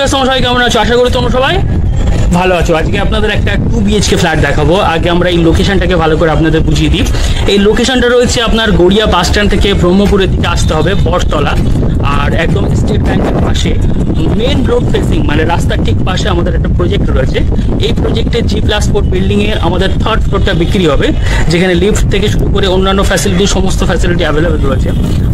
Viewers, তোমরা সবাই কেমন আছো? আশা করি তোমরা সবাই ভালো আছো। আজকে আপনাদের একটা 2 BHK ফ্ল্যাট দেখাবো। আগে আমরা এই লোকেশনটাকে ভালো করে আপনাদের বুঝিয়ে দিই। এই লোকেশনটা রয়েছে আপনার গড়িয়া বাস স্ট্যান্ড থেকে ব্রহ্মপুরের দিকে আসতে হবে, বটতলা, আর একদম স্টেট ব্যাংকের পাশে মেন রোড ফেসিং, মানে রাস্তার ঠিক পাশে আমাদের একটা প্রজেক্ট রয়েছে। এই প্রজেক্টে G+4 বিল্ডিংয়ের আমাদের 3rd ফ্লোরটা বিক্রি হবে, যেখানে লিফট থেকে শুরু করে অন্যান্য ফ্যাসিলিটি, সমস্ত ফ্যাসিলিটি অ্যাভেলেবেল রয়েছে।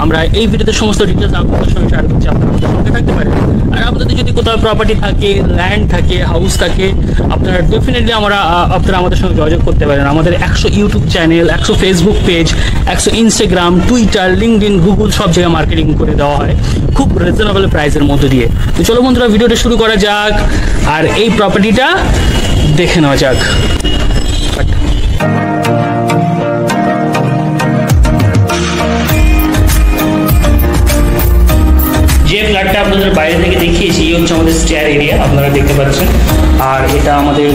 আমরা এই ভিডিওতে সমস্ত ডিটেলস আপনাদের সঙ্গে শেয়ার করছি, আপনারা আমাদের সঙ্গে থাকতে পারেন। আর আপনাদের যদি কোথাও প্রপার্টি থাকে, ল্যান্ড থাকে, হাউস থাকে, আপনারা ডেফিনেটলি আপনারা আমাদের সঙ্গে যোগাযোগ করতে পারেন। আমাদের 100 YouTube channel, 100 Facebook page, 100 Instagram, Twitter, LinkedIn, Google সব জায়গায় মার্কেটিং করে দেওয়া হয় খুব রিজনেবল প্রাইসের মধ্যে দিয়ে। তো চলো বন্ধুরা, ভিডিওটা শুরু করা যাক আর এই প্রপার্টিটা দেখে নেওয়া যাক। যে ফ্ল্যাটটা আপনাদের বাইরে থেকে দেখিয়েছি, এই হচ্ছে আমাদের স্টেয়ার এরিয়া, আপনারা দেখতে পাচ্ছেন। আর এটা আমাদের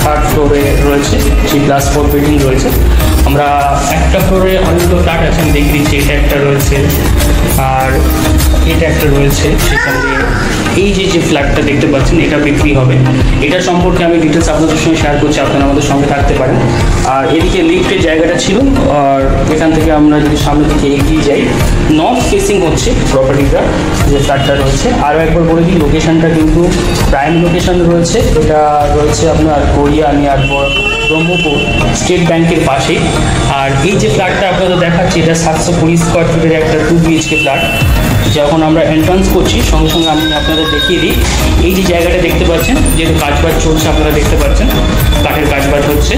3rd ফ্লোরে রয়েছে, G+4 বিল্ডিং রয়েছে। আমরা একটা ফ্লোরে অনেকগুলো ফ্ল্যাট আছে, আমি দেখিয়ে দিচ্ছি। এটা একটা রয়েছে, আর এটা একটা রয়েছে। সেখানে এই যে ফ্ল্যাটটা দেখতে পাচ্ছেন, এটা বিক্রি হবে। এটা সম্পর্কে আমি ডিটেলস আপনাদের সঙ্গে শেয়ার করছি, আপনারা আমাদের সঙ্গে থাকতে পারেন। আর এদিকে লিফটের জায়গাটা ছিল, আর এখান থেকে আমরা যদি সামনের দিকে এগিয়ে যাই, নর্থ ফেসিং হচ্ছে প্রপার্টিটা, যে ফ্ল্যাটটা রয়েছে। আরও একবার বলে দিই, লোকেশনটা কিন্তু প্রাইম লোকেশন রয়েছে। এটা রয়েছে আপনার গড়িয়া নিয়ার ব্রহ্মপুর স্টেট ব্যাংকের পাশে। আর এই যে ফ্ল্যাটটা আপনাদের দেখাচ্ছি, এটা 720 স্কোয়ার ফিটের একটা 2 BHK ফ্ল্যাট। যখন আমরা এন্ট্রান্স করছি, সঙ্গে সঙ্গে আমি আপনাদের দেখিয়ে দিই। এই যে জায়গাটা দেখতে পাচ্ছেন, যেহেতু কাজবাজ চলছে, আপনারা দেখতে পাচ্ছেন কাঠের কাজবাজ হচ্ছে।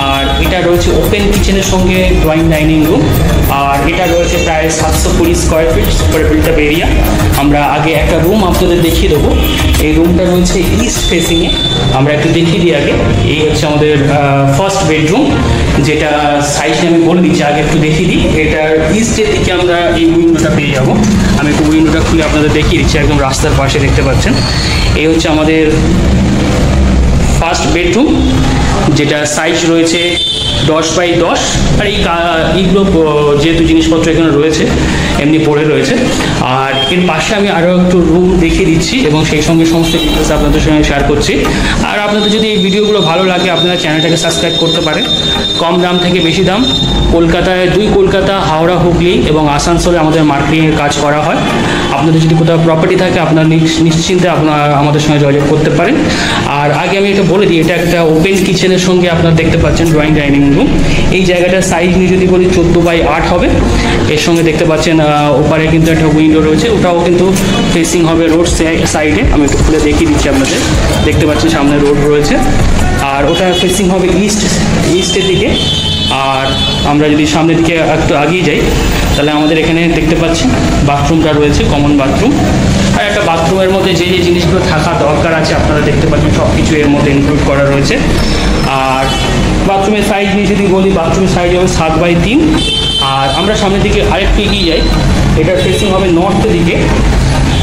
আর এটা রয়েছে ওপেন কিচেনের সঙ্গে ড্রয়িং ডাইনিং রুম। আর এটা রয়েছে প্রায় 720 square feet super built up area. আমরা আগে একটা রুম আপনাদের দেখিয়ে দেবো। এই রুমটা রয়েছে ইস্ট ফেসিংয়ে, আমরা একটু দেখিয়ে দিই আগে। এই হচ্ছে আমাদের ফার্স্ট বেডরুম, যেটা সাইজ আমি বলে দিচ্ছি, আগে একটু দেখিয়ে দিই। এটার ইস্টের দিকে আমরা এই উইন্ডোটা পেয়ে যাবো। আমি একটু উইন্ডোটা খুলে আপনাদের দেখিয়ে দিচ্ছি, একদম রাস্তার পাশে দেখতে পাচ্ছেন। এই হচ্ছে আমাদের ফার্স্ট বেডরুম, যেটা সাইজ রয়েছে 10x10। আর এইগুলো যেহেতু জিনিসপত্র এখানে রয়েছে, এমনি পড়ে রয়েছে। আর এর পাশে আমি আরও একটু রুম দেখিয়ে দিচ্ছি এবং সেই সঙ্গে সমস্ত ডিটেলস আপনাদের সঙ্গে শেয়ার করছি। আর আপনাদের যদি এই ভিডিওগুলো ভালো লাগে, আপনারা চ্যানেলটাকে সাবস্ক্রাইব করতে পারেন। কম দাম থেকে বেশি দাম, কলকাতায় কলকাতা, হাওড়া, হুগলি এবং আসানসোলে আমাদের মার্কেটিংয়ের কাজ করা হয়। আপনাদের যদি কোথাও প্রপার্টি থাকে, আপনারা নিশ্চিন্তে আপনারা আমাদের সঙ্গে যোগাযোগ করতে পারেন। আর আগে আমি এটা বলে দিই, এটা একটা ওপেন কিচেনের সঙ্গে আপনারা দেখতে পাচ্ছেন ড্রয়িং ডাইনিং রুম। এই জায়গাটার সাইজ নিয়ে যদি বলি 14x8 হবে। এর সঙ্গে দেখতে পাচ্ছেন ওপারে কিন্তু একটা উইন্ডো রয়েছে, ওটাও কিন্তু ফেসিং হবে রোড সাইডে। আমি একটু খুলে দেখিয়ে দিচ্ছি আপনাদের, দেখতে পাচ্ছেন সামনে রোড রয়েছে। আর ওটা ফেসিং হবে ইস্টের দিকে। আর আমরা যদি সামনের দিকে একটু আগিয়ে যাই, তাহলে আমাদের এখানে দেখতে পাচ্ছি বাথরুমটা রয়েছে, কমন বাথরুম। আর একটা বাথরুমের মধ্যে যে জিনিসগুলো থাকা দরকার আছে, আপনারা দেখতে পাচ্ছেন সব কিছু এর মধ্যে ইনক্লুড করা রয়েছে। আর বাথরুমের সাইজ নিয়ে যদি বলি, বাথরুমের সাইজ হবে 7x3। আর আমরা সামনের দিকে আরেকটু এগিয়ে যাই, এটার ফেসিং হবে নর্থের দিকে,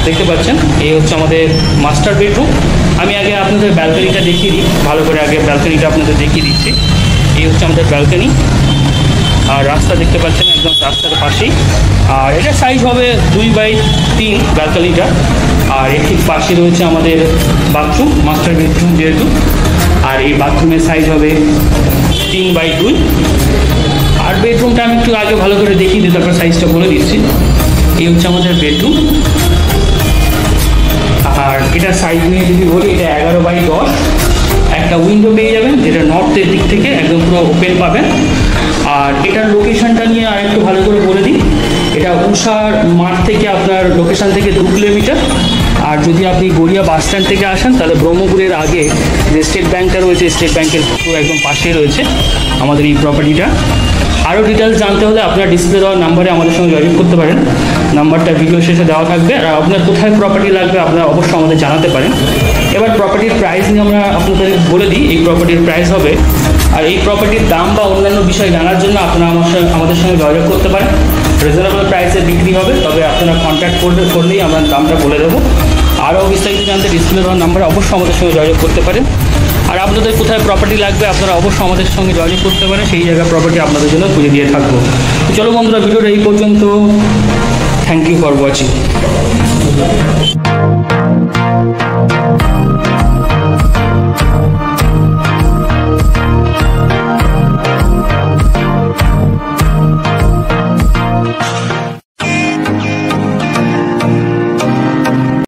দেখতে পাচ্ছেন। এই হচ্ছে আমাদের মাস্টার বেডরুম। আমি আগে আপনাদের ব্যালকনিটা দেখিয়ে দিই, ভালো করে আগে ব্যালকনিটা আপনাদের দেখিয়ে দিচ্ছি। এই হচ্ছে আমাদের ব্যালকনি। আর রাস্তা দেখতে পাচ্ছেন একদম রাস্তার পাশেই। আর এটা সাইজ হবে 2x3 ব্যালকনিটা। আর এর ঠিক পাশে রয়েছে আমাদের বাথরুম, মাস্টার বেডরুম যেহেতু। আর এই বাথরুমের সাইজ হবে 3x2। আর বেডরুমটা আমি একটু আগে ভালো করে দেখিয়ে দিই, তারপর সাইজটা বলে দিচ্ছি। এই হচ্ছে আমাদের বেডরুম। আর এটার সাইজ নিয়ে যদি বলি, এটা 11x10। একটা উইন্ডো পেয়ে যাবেন, যেটা নর্থের দিক থেকে একদম পুরো ওপেন পাবেন। আর এটার লোকেশনটা নিয়ে আর একটু ভালো করে বলে দিই। এটা উষার মাঠ থেকে আপনার লোকেশন থেকে 2 কিলোমিটার। আর যদি আপনি গড়িয়া বাস স্ট্যান্ড থেকে আসেন, তাহলে ব্রহ্মপুরের আগে যে স্টেট ব্যাংকটা রয়েছে, স্টেট ব্যাংকের একদম পাশেই রয়েছে আমাদের এই প্রপার্টিটা। আরও ডিটেলস জানতে হলে আপনার ডিসপ্লে দেওয়ার নাম্বারে আমাদের সঙ্গে যোগাযোগ করতে পারেন। নাম্বারটা ভিডিও শেষে দেওয়া থাকবে। আর আপনার কোথায় প্রপার্টি লাগবে, আপনারা অবশ্যই আমাদের জানাতে পারেন। এবার প্রপার্টির প্রাইস নিয়ে আমরা আপনাদের বলে দিই। এই প্রপার্টির প্রাইস হবে, আর এই প্রপার্টির দাম বা অন্যান্য বিষয় জানার জন্য আপনারা আমাদের সঙ্গে যোগাযোগ করতে পারেন। রিজনেবল প্রাইসে বিক্রি হবে, তবে আপনারা কন্ট্যাক্ট করলেই আমরা দামটা বলে দেবো। আরও বিস্তারিত জানতে ডিসপ্লে দেওয়ার নাম্বারে অবশ্যই আমাদের সঙ্গে যোগাযোগ করতে পারেন। আর আপনাদের কোথায় প্রপার্টি লাগবে, আপনারা অবশ্যই আমাদের সঙ্গে যোগাযোগ করতে পারেন, সেই জায়গায় প্রপার্টি আপনাদের জন্য খুঁজে দিয়ে থাকবো। চলো বন্ধুরা, ভিডিওটা এই পর্যন্ত। Thank you for watching.